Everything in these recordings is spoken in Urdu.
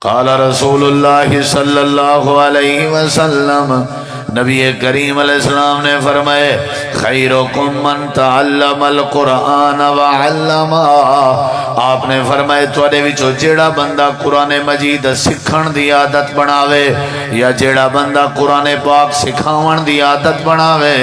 قال رسول اللہ صلی اللہ علیہ وسلم، نبی کریم علیہ السلام نے فرمائے خیرکم من تعلم القرآن وعلمہ، آپ نے فرمائے تواڈے وچوں جیڑا بندہ قرآن مجید سکھن دی عادت بناوے یا جیڑا بندہ قرآن پاک سکھاون دی عادت بناوے،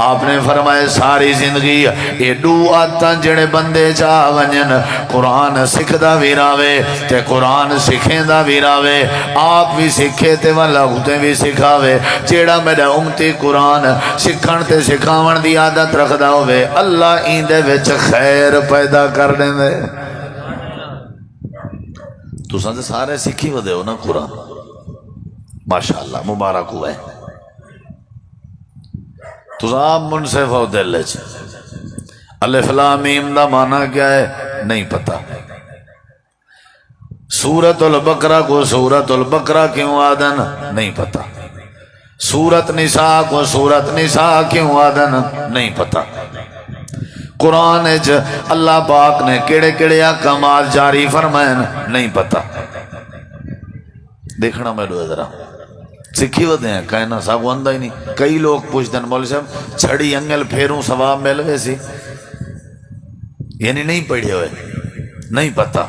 آپ نے فرمائے ساری زندگی یہ دو عادتاں جڑے بندے چاہ ونجن، قرآن سکھدا بھی راوے تے قرآن سکھیندا بھی راوے، آپ بھی سکھے تے والا بھی سکھاوے، جیڑا میرا امتی قرآن سکھن تے سکھاون دی عادت رکھدا ہوئے اللہ ایندے وچ خیر پیدا کر دے۔ تساں تے سارے سکھی ودے ہو نا قرآن، ماشاءاللہ مبارک ہوئے، تساں منصف ہو دل وچ۔ الف لام میم دا معنی کیا ہے نہیں پتہ، سورۃ البقرہ کو سورۃ البقرہ کیوں آدن نہیں پتہ، سورۃ نساء کو سورۃ نساء کیوں آدن نہیں پتہ، قرآن اللہ پاک نے کیڑے کیڑے احکامات جاری فرمائن نہیں پتہ۔ دیکھنا میں دو ذرا سکھی ودے ہیں کہنا ساگو اندہ ہی نہیں۔ کئی لوگ پوچھتے ہیں مولوی صاحب چھڑی انگل پھیروں ثواب ملوے سی، یعنی نہیں پڑھے ہوئے نہیں پتہ۔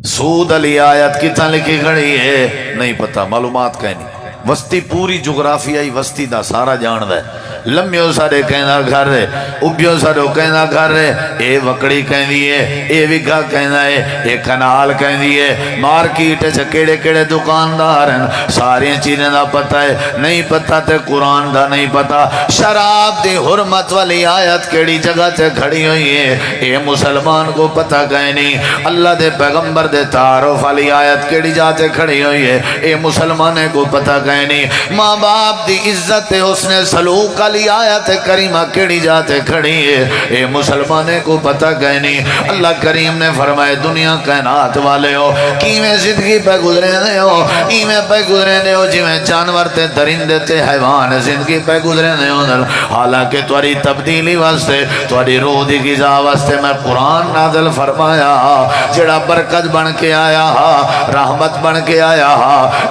سود علی آیت کتنا لکھی کھڑی ہے نہیں پتہ، معلومات کہیں نہیں۔ وسطی پوری جغرافیائی وسطی دا سارا جان ہے، لمیوں سارے کہنا گھر ہے، ابیوں سارے کہنا گھر ہے، اے وکڑی کہیں دیئے، اے وگھا کہنا ہے، اے کنال کہیں دیئے، مارکیٹ کیڑے کیڑے دکاندار ہیں، ساری چیزیں دا پتہ ہے نہیں پتہ تے قرآن دا نہیں پتہ۔ شراب دی حرمت والی آیت کیڑی جگہ تے کھڑی ہوئی ہے اے مسلمان کو پتہ کہیں نہیں۔ اللہ دے پیغمبر دے تعارف والی آیت کیڑی جاتے کھڑی ہوئی ہے اے مسلمانے کو پتہ کہیں نہیں۔ ماں باپ دی عزت حسن سلوک علی آیت کریمہ کیڑی جاتے کھڑی ہے اے مسلمانے کو پتہ کہیں نہیں۔ اللہ کریم نے فرمائے دنیا کائنات والے ہو کیویں زندگی پہ گزرے دے ہو، ایویں پہ گزرے دے ہو جویں جانور تے درندے تے حیوان زندگی پہ گزرے دے ہو، حالانکہ تواڈی تبدیلی واسطے تواڈی روح دی غذا واسطے میں قرآن نازل فرمایا جڑا برکت بن کے آیا، رحمت بن کے آیا،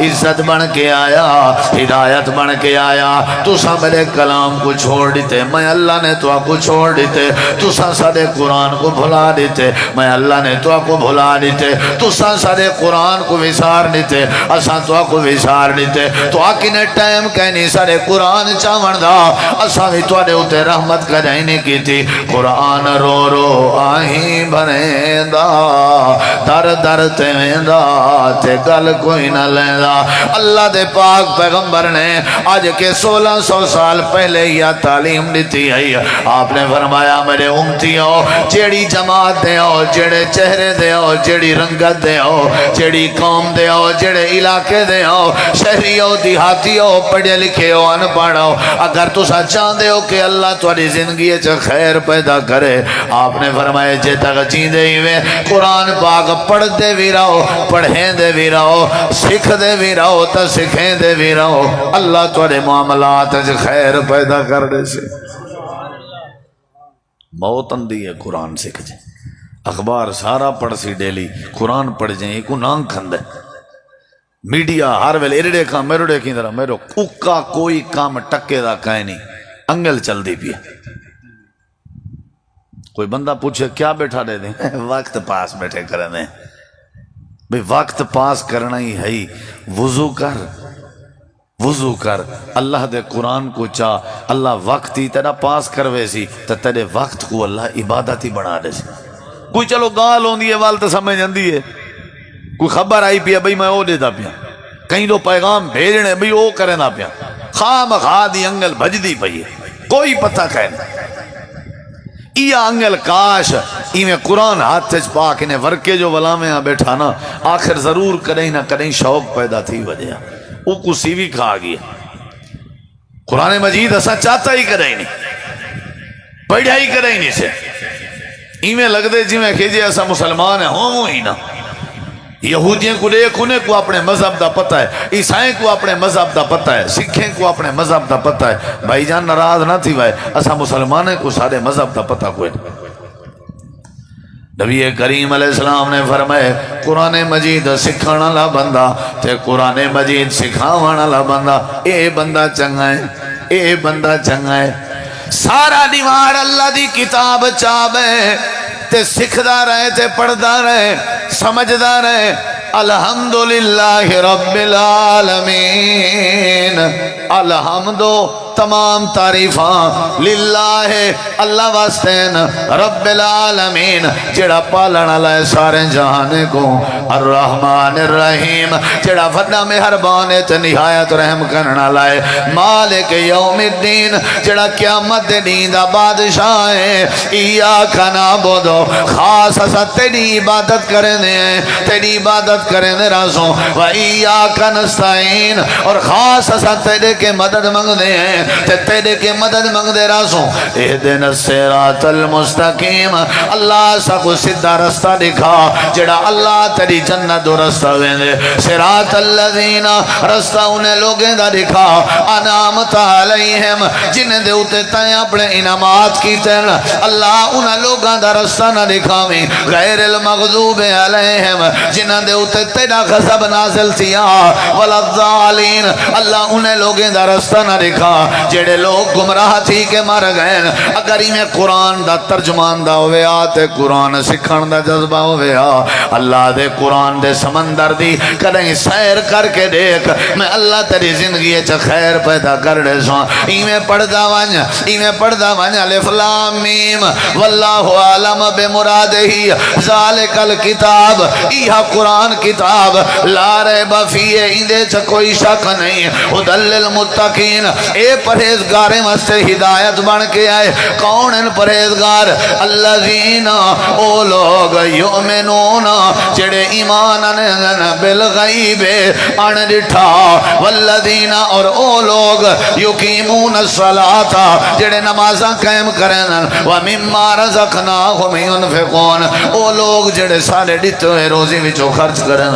عزت بن کے آیا، ہدایت بن کے آیا۔ تساں میرے کلام کو چھوڑ دیتے، میں اللہ نے تو آپ کو چھوڑ دیتے، تساں سارے قرآن کو بھلا دیتے، میں اللہ نے تو آپ کو بھلا دیتے، تساں سارے قرآن کو وسار دیتے، اساں تو آپ کو وسار دیتے۔ تو آقی نے ٹائم کہنی سارے قرآن چاون دا، اساں بھی تو اتے رحمت کریں نہیں کی تھی۔ قرآن رو رو آہیں بھریں دا، در در تے ویندا تے گل کوئی نہ لیندا۔ اللہ دے پاک پیغمبر نے آج کے 1600 سال پہلے یہ تعلیم دیتی ہے، آپ نے فرمایا میرے امتیوں جیڑی جماعت دے ہو، جیڑے چہرے دے ہو، جیڑی رنگت دے ہو، جیڑی قوم دے ہو، جیڑے علاقے دے ہو، شہری ہو دیہاتی ہو، پڑھے لکھے ہو ان پڑھ ہو، اگر تسا چاہتے ہو کہ اللہ تھوڑی زندگی خیر پیدا کرے، آپ نے فرمایا جے تک جیندے ہی میں قرآن پاک پڑھ دے بھی رہو، پڑھیں دے بھی رہو، سکھ دے بھی رہو تو سکھیں دے بھی رہو، اللہ تھوڑے معاملات خیر پیدا کر دے سے۔ موت اندھی ہے قرآن سکھ جائے، اخبار سارا پڑھ سی ڈیلی، قرآن پڑھ جائیں ایک نام کھند ہے، میڈیا ہر ویلے ایرڑے کام میرڑے کی طرح میرو اکا کوئی کام ٹکے دا کہیں نہیں، انگل چل دی پی۔ کوئی بندہ پوچھے کیا بیٹھا دے دیں، وقت پاس بیٹھے کریں دیں، بھئی وقت پاس کرنا ہی ہے، وضو کر، وضو کر، اللہ دے قرآن کو چاہ، اللہ وقت ہی تیرا پاس کروے سی تو تیرے وقت کو اللہ عبادت ہی بنا دے سی۔ کوئی چلو گال ہوندی ہے والت سمجھ جاندی ہے، کوئی خبر آئی پیا بھئی میں او دے دا پیا، کہیں تو پیغام بھیجنے بھئی او کرے دا پیا، خام خواہ دی انگل بھج دی پئی ہے، کوئی پتہ کہنے یا انگل کاش ایویں قرآن ہاتھ سے پاک انہیں ورکے جو ولامیں بیٹھا نا آخر ضرور کریں نہ کریں شوق پیدا تھی وجہ او کو سیوی کھا گیا۔ قرآن مجید ایسا چاہتا ہی کریں نہیں، پڑھائی کریں نہیں سے ایویں لگ دے جی میں کہجے ایسا مسلمان ہے ہوں ہی نا۔ یہودیوں کو دیکھ انہیں کو اپنے مذہب دا پتہ ہے، عیسائیں کو اپنے مذہب دا پتہ ہے، سکھیں کو اپنے مذہب دا پتہ ہے۔ بھائی جان ناراض نہ تھی بھائی، ایسا مسلمانیں کو سارے مذہب دا پتہ کوئی نہیں۔ نبی کریم علیہ السلام نے فرمائے قرآن مجید سکھانا والا بندہ تے قرآن مجید سکھاوان والا بندہ اے بندہ چنگا ہے، اے بندہ چنگا ہے۔ سارا دیوار اللہ دی کتاب چاہے تے سکھدا رہے تے پڑھدا رہے سمجھدا رہے الحمدللہ رب العالمین، الحمدو تمام تعریفاں للہ اللہ واسطین رب العالمین جڑا پالن والا ہے سارے جہانے کو، الرحمن الرحیم جڑا وڈا مہربان ہے تے نہایت رحم کرن والا ہے، مالک یوم الدین جڑا قیامت دے دین دا بادشاہ ہے، ایاک نعبد خاص اسا تیری عبادت کرنے ہیں، تیری عبادت کرنے رازوں، و ایاک نستعین اور خاص اسا تیرے کے مدد منگنے ہیں، تیرے کے مدد منگ دے رازوں، اہدنا الصراط المستقیم اللہ سا کو سدھا رستہ دکھا جڑا اللہ تیری جنت دو رستہ ویندے، صراط الذین رستہ انہیں لوگیں دا دکھا انعمت علیہم جنہیں دے اتے تائیں اپنے انعامات کی تین اللہ انہیں لوگاں دا رستہ نہ دکھاویں، غیر المغضوب علیہم جنہیں دے اتے تیرا غضب نازل تھیا والضالین اللہ انہیں لوگیں دا رستہ نہ دکھا جڑے لوگ گمراہ تھی کہ مر گئے۔ اگر ہی میں قرآن دا ترجمان دا ہوئے آتے قرآن سکھن دا جذبہ ہوئے اللہ دے قرآن دے سمندر دی کدیں سیر کر کے دیکھ میں اللہ تیری زندگی چا خیر پیدا کر دے ساں، ایمیں پڑھدا ونج الف لام میم واللہ عالم بمرادہی ذالک الکتاب ایہا قرآن کتاب لا ریب فیہ اندے چا کوئی شک نہیں، ہدی للمتقین اے پرہیزگاریں واسطے ہدایت بن کے آئے، کون ان پرہیزگار الذین او لوگ یؤمنون جڑے ایمان بالغیب ان ڈٹھا والذین اور او لوگ یقیمون الصلاۃ جڑے نمازاں قائم کرن ومما رزقناہم ينفقون او لوگ جڑے سارے ڈٹھے ہوئے روزی وچوں خرچ کرن۔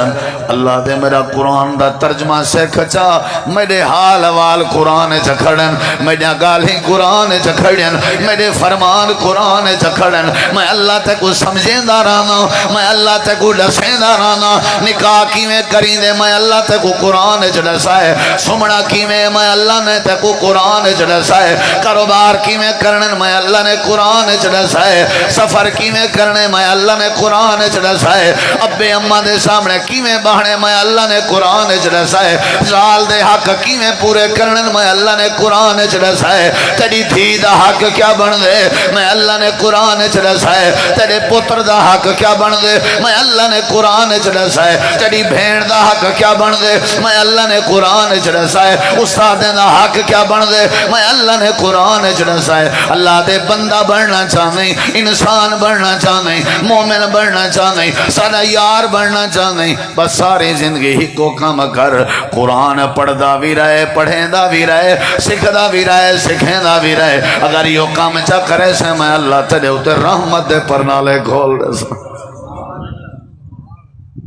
اللہ دے میرا قرآن دا ترجمہ سکھ چا میرے حال وال قرآن چکھڑن میرے گالیں قرآن چکھڑن میرے فرمان قرآن چکھڑن میں اللہ تے کو سمجھیں دا رانا میں اللہ تے کو ڈسیں دا رانا نکاح کی میں کریں دے میں اللہ تے کو قرآن چڑسائے سمڑا کی میں اللہ نے تے کو قرآن چڑسائے کاروبار کی میں کرنے میں اللہ نے قرآن چڑسائے سفر کی میں کرنے میں اللہ نے قرآن چڑسائے ابے اماں دے سامنے کی میں بہنے میں اللہ نے قرآن چڑسائے زال دے حق کی میں پورے کرنے میں اللہ نے قرآن چڑسائے تیری دھی دا حق کیا بن دے میں اللہ نے قرآن چڑسائے تیرے پتر دا حق کیا بن دے میں اللہ نے قرآن چڑسائے تیری بھین دا حق کیا بن دے میں اللہ نے قرآن چڑسائے استاد دا حق کیا بن دے میں اللہ نے قرآن چڑسائے۔ اللہ دے بندہ بڑھنا چاہنے انسان بڑھنا چاہنے مومن بڑھنا چاہنے سارا یار بڑھنا چاہنے بس ساری زندگی ہی کو کام کر قرآن پڑھدا بھی رہے پڑھیں دا بھی رہے سکھدا بھی رہے سکھیں دا بھی رہے اگر یہ کام چا کرے سے میں اللہ تیرے اتر رحمت دے پرنالے کھول دے سا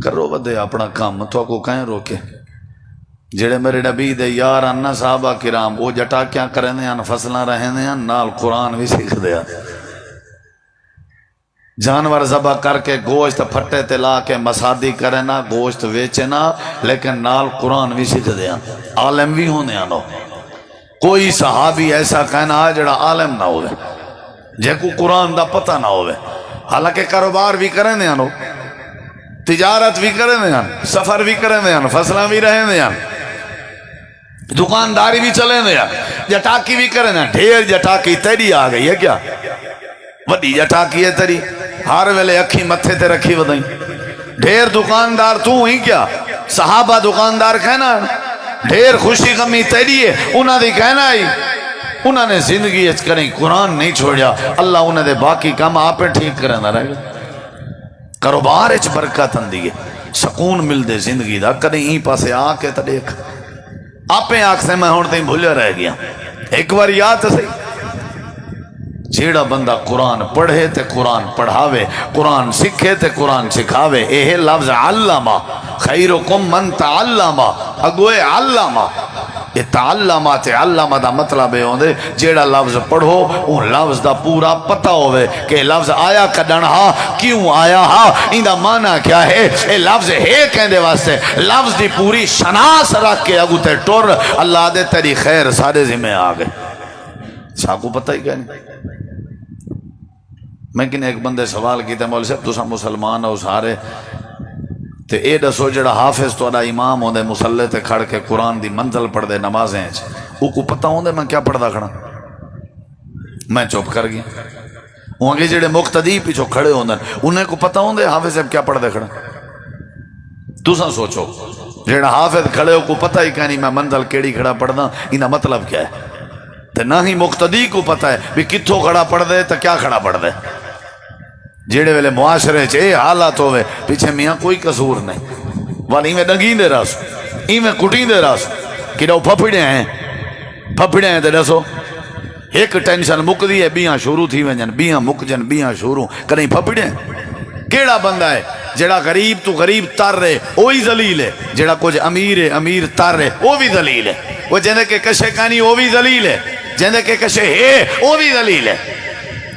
کرو بدے اپنا کام تو کو کہیں روکے جڑے میرے نبی دے یار انہ صحابہ کرام وہ جٹا کیا کرنے ہیں فصلہ رہنے ہیں نال قرآن بھی سکھ دیا جانور ذبح کر کے گوشت پھٹے تلا کے مسادی کرنا گوشت ویچنا لیکن نال قرآن بھی سکھ دیا عالم بھی ہونے آنو کوئی صحابی ایسا کہنا ہے جڑا عالم نہ ہوئے جے کو قرآن دا پتہ نہ ہوئے حالانکہ کاروبار بھی کرنے آنو تجارت بھی کرنے آن سفر بھی کرنے آن فصلہ بھی رہنے آن دکانداری بھی چلے آن جٹاکی بھی کرنے آن ڈھیر جٹاکی تیری آ گئی ہے کیا وڈی جٹاکی ہے تیری ہر ویلے اکھی متھے تے رکھی ودائیں ڈھیر دکاندار تو ہی کیا صحابہ دکاندار کہنا ڈھیر خوشی غمی تیری ہے انہاں دی کہنا ہی انہاں نے زندگی اچ کریں قرآن نہیں چھوڑیا اللہ انہاں دے باقی کام آپے ٹھیک کرنا رہے گا کاروبار اچ برکت اندی ہے سکون مل دے زندگی دا کدیں ہی پاسے آ کے تا دیکھ آپے آنکھ سے میں ہون تھی بھولے رہ گیا ایک بار یاد صحیح جیڑا بندہ قرآن پڑھے تے قرآن پڑھاوے قرآن سکھے تے قرآن سکھاوے اے لفظ علامہ خیرکم من تعلم اگوے علامہ یہ تعلمہ تعلمہ دا مطلب ہے ہوندے جیڑا لفظ پڑھو ان لفظ دا پورا پتہ ہوئے کہ لفظ آیا کڈن ہا کیوں آیا ہا ان دا معنی کیا ہے یہ لفظ ہے کہندے واسطے لفظ دی پوری شناس رکھ کے اگو تے ٹور اللہ دے تیری خیر سارے ذمہ آ گئے ساکو پتہ ہی کہنے میں کنے ایک بندے سوال کیتا مولوی صاحب تساں مسلمان ہو سارے تے اے دسو جڑا حافظ تو امام ہوندے مصلی تے کھڑ کے قرآن دی منزل پڑھ دے نمازیں او کو پتہ ہوندے میں کیا پڑھدا کھڑا میں چپ کر گیا وہاں کے جڑے مقتدی پیچھو کھڑے ہوندے انہیں کو پتہ ہوندے حافظ صاحب کیا پڑھ دے کھڑا تساں سوچو جڑا حافظ کھڑے ہو کو پتہ ہی کہ نہیں میں منزل کیڑی کھڑا پڑھدا انہا مطلب کیا ہے تے نہ ہی مقتدی کو پتہ ہے بھی کتھوں کھڑا پڑھ دے تے کیا کھڑا پڑھ دے جیڑے ویلے معاشرے چھے حالات ہوئے پیچھے میاں کوئی قصور نہیں والی میں ڈنگین دے راسو میں کٹین دے راسو کیڑا پھپڑے ہیں تے دسو ایک ٹینشن مک دی ہے بیاں شروع تھی ونجن بیاں مک جن بیاں شروع کریں پھپڑے ہیں کیڑا بندہ ہے جیڑا غریب تو غریب تر رہے وہی ذلیل ہے جیڑا کچھ امیر ہے امیر تر رہے وہ بھی ذلیل ہے وہ جندے کے کشے کانی وہ بھی ذلیل ہے جندے کے کشے ہے وہ بھی ذلیل ہے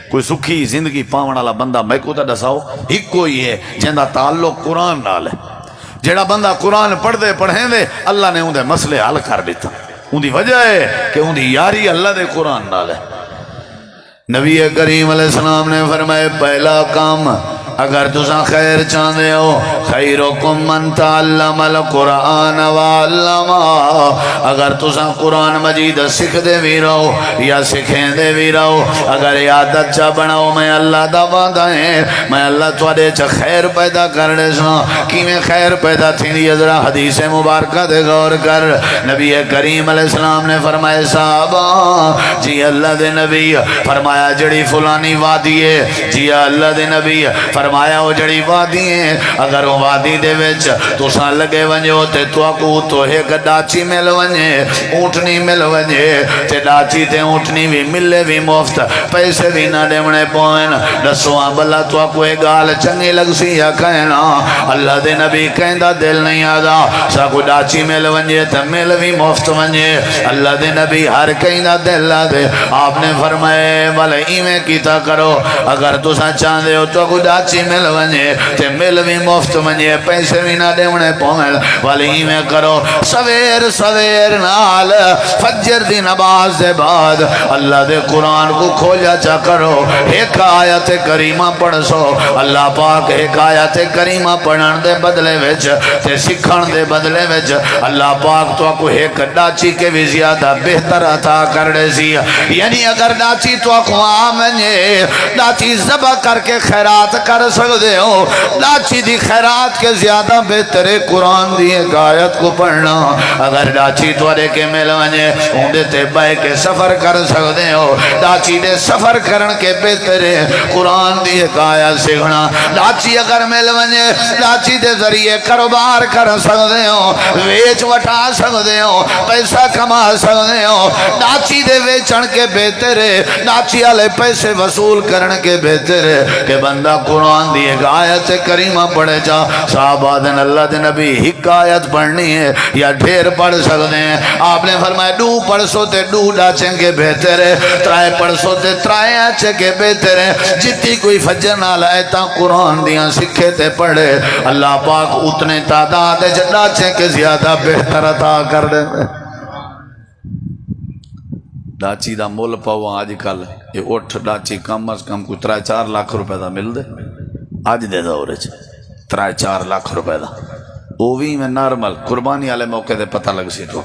کوئی سکھی زندگی پاون والا بندہ میں کو تا دساؤ ایک کوئی ہے جندہ تعلق قرآن نال ہے جیڑا بندہ قرآن پڑھ دے پڑھیں دے اللہ نے اندے مسئلے حل کر دیتا اندی وجہ ہے کہ اندی یاری اللہ دے قرآن نال ہے نبی کریم علیہ السلام نے فرمائے پہلا کام اگر تساں خیر چاہتے ہو خیرکم من تعلم القرآن وعلمہ اگر تساں قرآن مجید سکھ دے بھی رہو یا سکھیں دے بھی رہو اگر عادت چا بناؤ میں اللہ دا وعدہ ہے میں اللہ تواڈے چا خیر پیدا کرنے سا کی میں خیر پیدا تھی ذرا حدیث مبارکہ دے غور کر نبی کریم علیہ السلام نے فرمائے صحابہ جی اللہ دے نبی فرمایا جڑی فلانی وادی ہے جی اللہ دے نبی فرمایا وہ جڑی وادی ہیں اگر وہ وادی دے وچ تساں لگے ونجو تے تو تو ایک ڈاچی مل ونجے اونٹنی مل ونجے تے ڈاچی تے اونٹنی بھی ملے بھی مفت پیسے بھی نہ دیونے پوئن دسو بلا تو کوئی گال چنگی لگ سی یا کہنا اللہ دے نبی کہندا دل نہیں آدا سا کو ڈاچی مل ونجے تے مل بھی مفت ونجے اللہ دے نبی ہر کہندا دل دے آپ نے فرمائے والے ایویں کیتا کرو اگر تساں چاہندے ہو تو کو ڈاچی مل ونجے تے مل بھی مفت ونجے پیسے بھی نہ دیونے پوئن والی میں کرو سویر سویر نال فجر دی نماز دے بعد اللہ دے قرآن کو کھوجا چا کرو ایک آیت کریمہ پڑھ سو اللہ پاک ایک آیت کریمہ پڑھن دے بدلے وچ تے سکھن دے بدلے وچ اللہ پاک تو کو ایک ڈاچی کے بھی زیادہ بہتر عطا کر دے سی یعنی اگر ڈاچی تو کو آمنے ڈاچی ذبح کر کے خیرات کر سکتے ہو ڈاچی دی خیرات کے زیادہ بہتر قرآن دی ایک آیت کو پڑھنا اگر ڈاچی توڑے کے مل ونجے ہوندے تے بے کے سفر کر سکتے ہو ڈاچی دے سفر کرن کے بہتر قرآن دی ایک آیت سیکھنا ڈاچی اگر مل ونجے ڈاچی دے ذریعے کاروبار کر سکتے ہو ویچ وٹا سکتے ہو پیسہ کما سکتے ہو ڈاچی دے ویچن کے بہتر ڈاچی والے پیسے وصول کرن کے بہتر کہ بندہ قرآن دی ایک آیت کریمہ پڑھے جا صحابہ دن اللہ دن نبی ایک آیت پڑھنی ہے یا ڈھیر پڑھ سکتے ہیں آپ نے فرمایا ڈو پڑھ سو تے ڈو ڈاچیں کے بہتر ہے ترائے پڑھ سو تے ترائے آچے کے بہتر ہے جتی کوئی فجر نہ لائے تا قرآن دیاں سکھے تے پڑھے اللہ پاک اتنے تعداد ڈاچیں کے زیادہ بہتر عطا کر دے ڈاچی دا مول پاؤ آج کل یہ اٹھ ڈاچی کم از کم کوئی 3-4 لاکھ روپے دا مل دے آج دے دورے 3-4 لاکھ روپے دا وہ بھی میں نارمل قربانی والے موقع دے پتہ لگ سی تو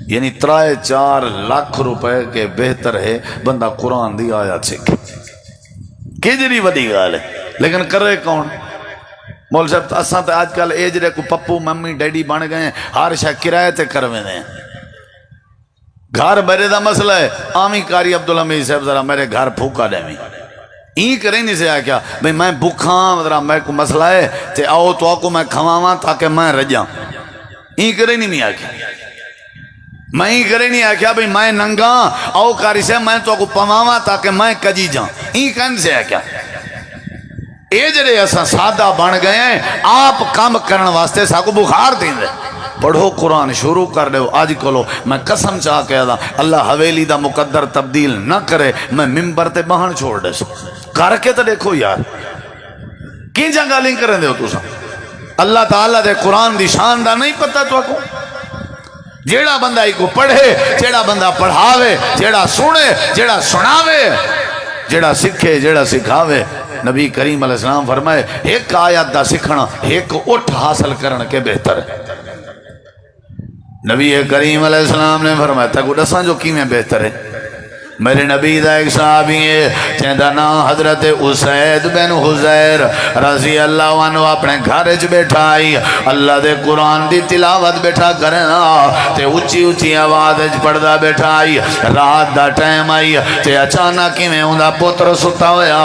یعنی 3-4 لاکھ روپے کے بہتر ہے بندہ قرآن دی آیات سکھے کجری وڈی گال ہے لیکن کرے کون مول صاحب اساں تے آج کل اے جڑے کو پپو ممی ڈیڈی بن گئے ہر شے کرایے تے کرویں دے گھر میرے دا مسئلہ ہے آمی کاری عبدالحمید صاحب ذرا میرے گھر پھوکا دے میں این کریں نہیں سے آیا کیا بھئی میں بکھاں ذرا میں کو مسئلہ ہے تے آؤ تو آکو میں کھواواں تاکہ میں رجاں این کریں نہیں آیا کیا میں این کریں نہیں آیا کیا بھئی میں ننگاں آؤ کاری سے میں تو آکو پواواں تاکہ میں کجی جاں این کریں سے آیا کیا اے جڑے ایسا سادہ بن گئے ہیں آپ کام کرن واسطے ساکو بخار دیں دے پڑھو قرآن شروع کر دو اج کلو میں قسم چاہ کے دا اللہ حویلی دا مقدر تبدیل نہ کرے میں ممبر تے بہن چھوڑ دے سو کر کے تو دیکھو یار کی جگہ لیں کریں دے ہو تو سا اللہ تعالیٰ دے قرآن دی شان دا نہیں پتہ تو کو جیڑا بندہ ہی کو پڑھے جیڑا بندہ پڑھاوے جیڑا سنے جیڑا سناوے جیڑا سکھے جیڑا سکھاوے نبی کریم علیہ السلام فرمائے ایک آیت دا سکھنا ایک اٹھ حاصل کرن کے بہتر ہے نبی کریم علیہ السلام نے فرمایا تھا کہ دساں جو کی میں بہتر ہے میرے نبی دا ایک صحابی ہے چہدہ نا حضرت اسید بن حزیر رضی اللہ عنہ اپنے گھر چ بیٹھا آئی اللہ دے قرآن دی تلاوت بیٹھا کرنا تے اچھی اچھی آواز پڑھدا بیٹھا آئی رات دا ٹائم آئی تے اچانک میں اوندا پتر ستا ہویا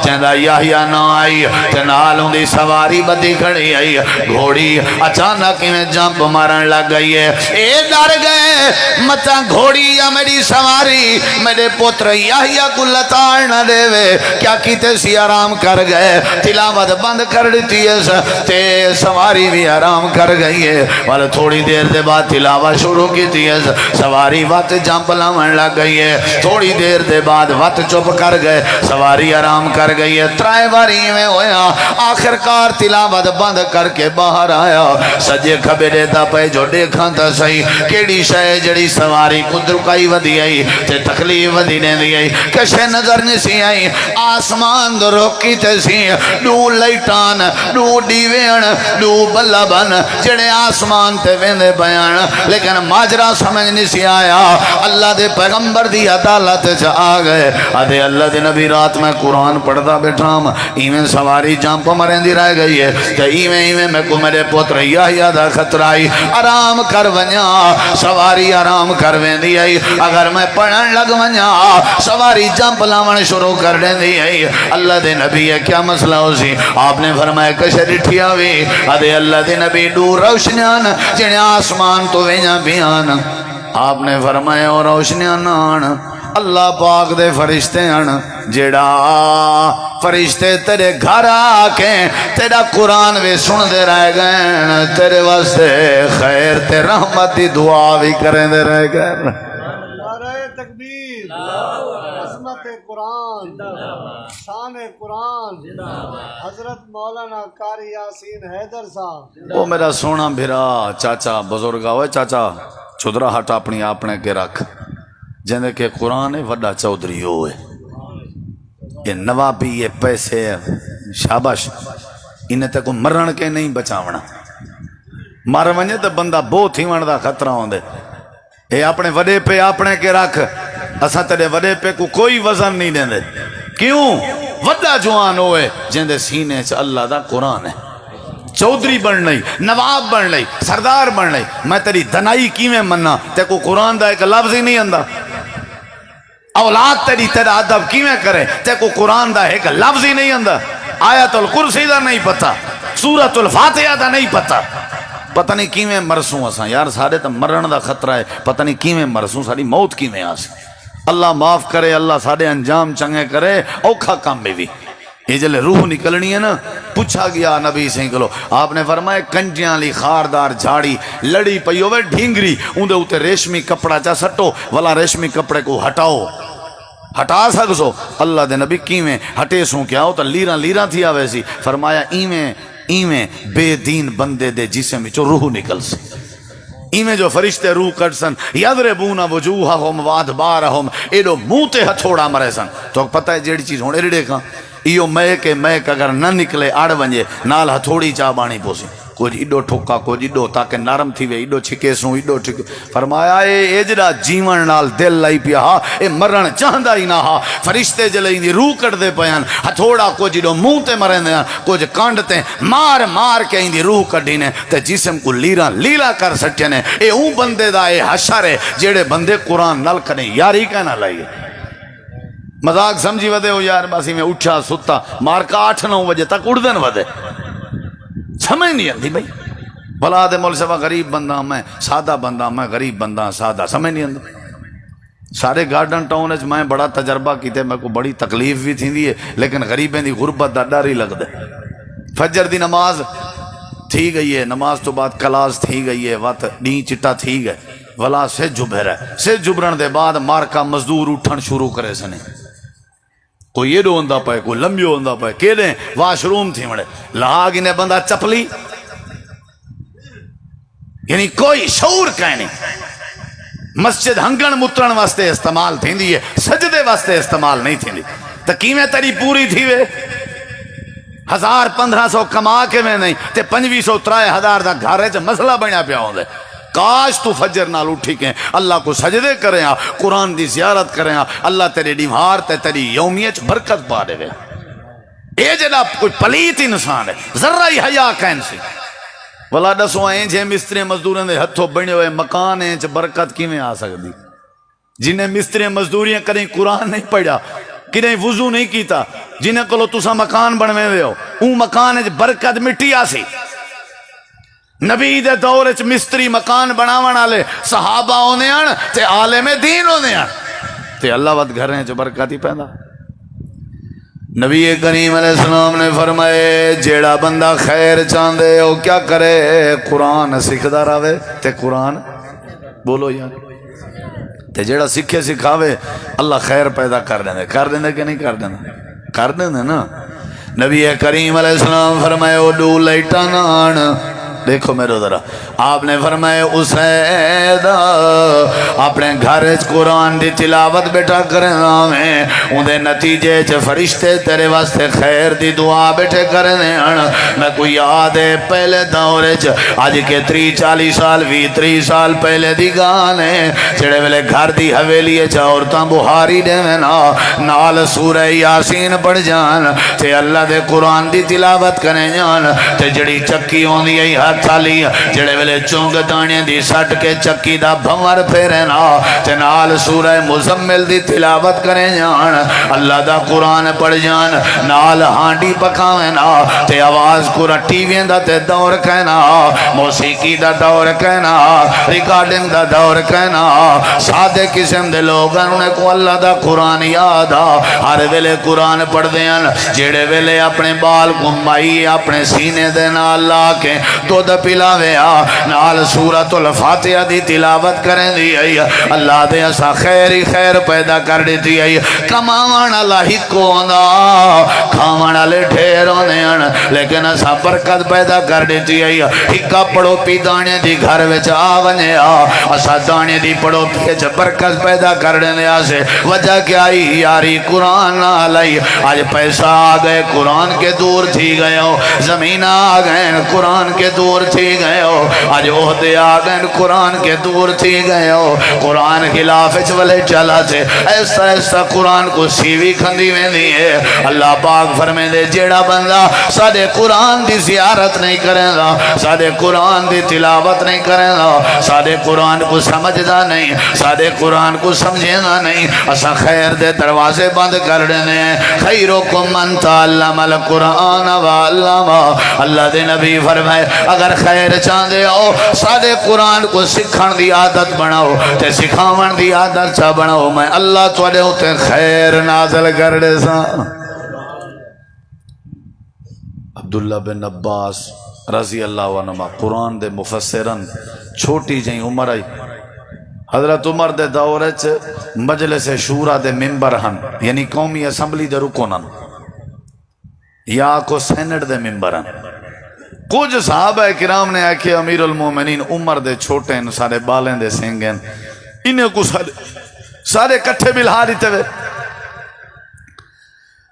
چہدہ یحییٰ نہ آئی تے نال اون دی سواری بدی کھڑی آئی گھوڑی اچانک میں جمپ مارن لگ گئی ہے اے ڈر گئے متا گھوڑی یا میری سواری میرے پتر یحییٰ کو لتاڑ نہ دے وے کیا کیتے سی آرام کر گئے تلاوت بند کر دیتی ہے تے سواری بھی آرام کر گئی ہے والا تھوڑی دیر دے بعد تلاوت شروع کیتی ہے سواری وقت جمپ لاؤن لگ گئی ہے تھوڑی دیر دے بعد وقت چپ کر گئے سواری آرام کر گئی ہے ترائے باری میں ہویا آخر کار تلاوت بند کر کے باہر آیا سجے کھبے دیتا پہ جو دیکھاں تا صحیح کیڑی شے جڑی سواری کو درکائی ودی آئی تے تکلیف ودینے دی آئی کشے نظر نسی آئی آسمان دو روکی تے سی دو لائٹان دو ڈیوین دو بلبن جڑے آسمان تے ویندے بیان لیکن ماجرہ سمجھ نسی آیا اللہ دے پیغمبر دی عدالت چا آگئے آدھے اللہ دے نبی رات میں قرآن پڑھتا بیٹھام ایمیں سواری جامپا مرین دی رہ گئی ہے تے ایمیں میں کو میرے پوتر یحییٰ دا خطرائی آرام کر ونیا سواری آرام کر ویندی آئی اگر میں پڑھن لگ ونیا سواری جمپ لاون شروع کر دیں دی آئی اللہ دے نبی ہے کیا مسئلہ ہو سی آپ نے فرمایا کشے ڈٹھیا ہوئی آدھے اللہ دے نبی دور روشنیان جنہیں آسمان تو ویجاں بیان آپ نے فرمایا اور روشنیان آن اللہ پاک دے فرشتے آن جیڑا فرشتے تیرے گھر آکے تیرا قرآن بھی سن دے رہ گئے تیرے واسطے خیر تے رحمت دی دعا بھی کریں دے رہ گئے تکبیر عظمت قرآن شان قرآن حضرت مولانا قاری یاسین حیدر صاحب وہ میرا سونا بھیرا چاچا بزرگا ہوئے چاچا چودرہ ہٹ اپنی آپنے کے رکھ جنہیں کہ قرآن وڈا چودری ہوئے یہ نوابی یہ پیسے شاباش انہیں تے کو مرن کے نہیں بچاونا مار ونجے تو بندہ بہت ہی وندہ خطرہ ہوں دے اے اپنے وڈے پہ اپنے کے رکھ اساں تیرے وڈے پہ کو کوئی وزن نہیں دیں دے کیوں وڈا جوان ہوئے جن دے سینے چ اللہ دا قرآن ہے چودری بن لئی نواب بن لئی سردار بن لئی میں تیری دنائی کی میں مننا تے کو قرآن دا ایک لفظ ہی نہیں اندہ اولاد تیری تیرا ادب کی میں کرے تے کو قرآن دا ایک لفظ ہی نہیں اندہ آیت الکرسی دا نہیں پتا سورۃ الفاتحہ دا نہیں پتا پتہ نہیں کی میں مرسوں اساں یار سارے تا مرن دا خطرہ ہے پتہ نہیں کی میں مرسوں ساری موت کی میں آسی اللہ معاف کرے اللہ سارے انجام چنگے کرے اوکھا کام میں بھی یہ جلے روح نکلنی ہے نا پوچھا گیا نبی سے کلو آپ نے فرمائے کنجیاں لی خاردار جھاڑی لڑی پئیو وے ڈھینگری اندے اوتے ریشمی کپڑا چا سٹو والا ریشمی کپڑے کو ہٹاؤ ہٹا سکسو اللہ دے نبی کیویں ہٹے سوں کیا ہو تو لیراں تھی آویسی فرمایا ایویں بے دین بندے دے جسم وچوں روح نکل سی ایویں جو فرشتے روح کٹ سن یضربون وجوہہم وادبارہم ایڈو منہ تے ہتھوڑا مرے سن تو پتہ ہے جیڑی چیز ہونے ریڑے کھاں ایو میک اگر نہ نکلے آڑ ونجے نال ہتھوڑی چاہ بانی پوسی کوئی ایڈو ٹھوکا کوئی ایڈو تاکہ نرم تھی وے ایڈو چھکے سوں ایڈو ٹھکے فرمایا اے جڑا جیون نال دل لائی پیا ہا اے مرن چاہندا ہی نہ ہا فرشتے جلے دی روح کٹ دے پیان ہتھوڑا کوئی جڑو منہ تے مرندے کوئی کانڈ تے مار کے دی روح کڈی نے تے جسم کو لیلا کر سٹے نے اے اون بندے دا اے حشر ہے جڑے بندے قرآن نال کنے یاری کہنا لائیے مذاق سمجھی ودے ہو یار باسی میں اٹھا ستا مار کا 8-9 بجے تک اڑدن ودے سمجھ نہیں آتی بھائی بھلا دے مول صاحب غریب بندہ میں سادہ بندہ میں غریب بندہ سادہ سمجھ نہیں آتا سارے گارڈن ٹاؤن میں بڑا تجربہ کیتے میں کو بڑی تکلیف بھی تھی ہے لیکن غریبیں دی غربت دا ڈر ہی لگ دے فجر دی نماز تھی گئی ہے نماز تو بعد کلاس تھی گئی ہے وقت ڈی چٹا تھی گئے ولا سے جبر ہے سے جبرن دے بعد مارکا مزدور اٹھن شروع کرے سنے کوئی یہ ہوندا پے کوئی لمبیو ہوندا پے کیڑے واش روم تھی مڑے لاگ نے بندہ چپلی یعنی کوئی شعور کہیں نہیں مسجد ہنگن مترن واسطے استعمال تھیندی ہے سجدے واسطے استعمال نہیں تھیندی تو کیویں تری پوری تھی وے 1500 کما کے میں نہیں تے 2500-3000 دا گھر ہے مسئلہ بنیا پیا ہوندے کاش تو فجر نال اٹھی کے اللہ کو سجدے کریں قرآن دی زیارت کریں اللہ تیرے دیوار تے تیری یومیت برکت پا دے وے اے جڑا کوئی پلیت انسان ہے ذرہ ہی حیا کہن سی ولا دسو ہیں جے مستری مزدوراں دے ہتھوں بنے ہوئے مکان ہیں برکت کیویں آ سکدی جنہیں مستری مزدوریاں کریں قرآن نہیں پڑھا کنہیں وضو نہیں کیتا جنہیں کلو تسا مکان بنوے دے ہو اون مکان برکت مٹی آسی نبی دے دور وچ مستری مکان بناون والے صحابہ ہونے ہیں تے عالم دین ہونے ہیں تے اللہ ود گھریں چ برکت ہی پیندا نبی کریم علیہ السلام نے فرمائے جیڑا بندہ خیر چاندے ہو کیا کرے قرآن سکھدا رہے تے قرآن بولو یار تے جیڑا سکھے سکھاوے اللہ خیر پیدا کر دیں کہ نہیں کر دیں نا نبی کریم علیہ السلام فرمائے او دو لائٹاں نان دیکھو میرے ذرا آپ نے فرمائے اسید اپنے گھر قرآن دی تلاوت بیٹھا کرنا میں اندے نتیجے چ فرشتے تیرے واسطے خیر دی دعا بیٹھے کرنے میں کوئی یاد ہے پہلے دور چ آج کے 30-40 سال 20-30 سال پہلے دی گانے جڑے ویلے گھر دی حویلی چ عورتاں بہاری دے نا نال سورہ یاسین پڑھ جان تے اللہ دے قرآن دی تلاوت کریں جان تے جڑی چکی ہوندی ہے تھالی جڑے ویلے چونگ دانے دی سٹ کے چکی دا بھنور پھیرے نا تے نال سورہ مزمل دی تلاوت کریں جان اللہ دا قرآن پڑھ جان نال ہانڈی پکاویں نا تے آواز قرآن ٹی وی دا تے دور کہنا موسیقی دا دور کہنا ریکارڈنگ دا دور کہنا سادے قسم دے لوگ انہیں کو اللہ دا قرآن یاد ہر ویلے قرآن پڑھ دیاں جڑے ویلے اپنے بال گمائی اپنے سینے دے نال لا کے دودھ پلاوے نال سورۃ الفاتحہ دی تلاوت کریں دی اللہ دے اسا خیر ہی خیر پیدا کر دیتی ہے کماون والا ہی کوندا کھاون والے ڈھیر ہونے لیکن اسا برکت پیدا کر دیتی ہے ہکا پڑو پی دانے دی گھر وچ آ ونجے اسا دانے دی پڑو پی وچ برکت پیدا کر دینے سے وجہ کیا ہی یاری قرآن نال آج پیسہ آ گئے قرآن کے دور تھی گئے ہو زمین آ گئے قرآن کے دور تھی گئے ہو آج عہدے آ گئے قرآن کے دور تھی گئے ہو قرآن خلاف چولے چلا سے ایسا ایسا قرآن کو سیوی کھندی میں دیئے اللہ پاک فرمے دے جیڑا بندہ سادے قرآن دی زیارت نہیں کریں گا سادے قرآن دی تلاوت نہیں کریں گا سادے قرآن کو سمجھدا نہیں سادے قرآن کو سمجھنا نہیں اسا خیر دے دروازے بند کر دینے خیرکم من تعلم القرآن وعلمہ اللہ دے نبی فرمائے اگر خیر چاندے ہو سادے قرآن کو سکھن دی عادت بناؤ تے سکھاون دی عادت چا بناؤ میں اللہ توڑے ہوتے خیر نازل کر دے سا عبداللہ بن عباس رضی اللہ عنہ قرآن دے مفسرن چھوٹی جائیں عمر آئی حضرت عمر دے دورے مجلس شورا دے ممبر ہن یعنی قومی اسمبلی دے رکنن یا کو سینٹ دے ممبر ہن کچھ صحابہ کرام نے آکھے امیر المومنین عمر دے چھوٹے ہیں سارے بالیں دے سنگیں انہیں کو سارے کٹھے بلہا دیتے ہوئے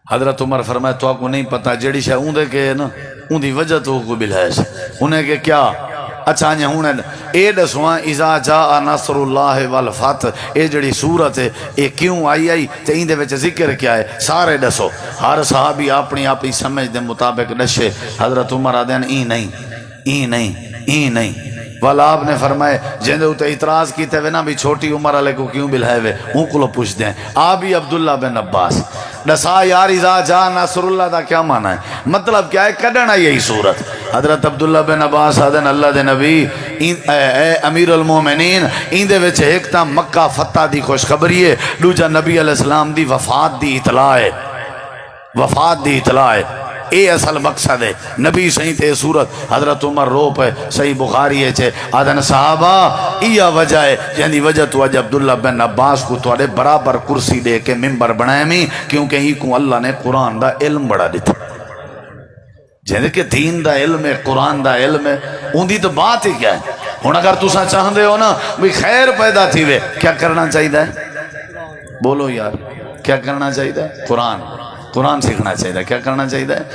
حضرت عمر فرمائے تو آپ کو نہیں پتا جڑی شاہ اون دے کے نا اون دی وجہ تو کو بلہائے سے انہیں کہ کیا اچھا آنیا ہوں اے دسواں اذا جاء نصر اللہ والفتح اے جڑی صورت ہے اے کیوں آئی تے این دے وچ ذکر کیا ہے سارے دسو ہر صحابی اپنی سمجھ دے مطابق دشے حضرت عمر آدھین این نہیں والا آپ نے فرمائے جن دے اتے اعتراض کیتے ہوئے نا بھی چھوٹی عمر والے کو کیوں بلہائے ہوئے ان کو لو پوچھ دیں آبی عبداللہ بن عباس دسا یار اذا جاء نصر اللہ دا کیا معنی ہے مطلب کیا ہے کڈنا یہی صورت حضرت عبداللہ بن عباس آدھن اللہ دے نبی اے امیر المومنین این دے وچ ایک تا مکہ فتح دی خوشخبری ہے دوجا نبی علیہ السلام دی وفات دی اطلاع ہے اے اصل مقصد ہے نبی صحیح تے صورت حضرت عمر رو پہ صحیح بخاری ہے چھے آدھن صحابہ یہ وجہ ہے یعنی وجہ تو اج عبداللہ بن عباس کو توڑے برابر کرسی دے کے ممبر بنائے میں کیونکہ ہی کو اللہ نے قرآن دا علم بڑا دیتا جیسے کہ دین دا علم ہے قرآن دا علم ہے ان دی تو بات ہی کیا ہے ہون اگر تُسا چاہندے ہو نا بھی خیر پیدا تھی وے کیا کرنا چاہیے بولو یار کیا کرنا چاہیے قرآن سیکھنا چاہیے کیا کرنا چاہیے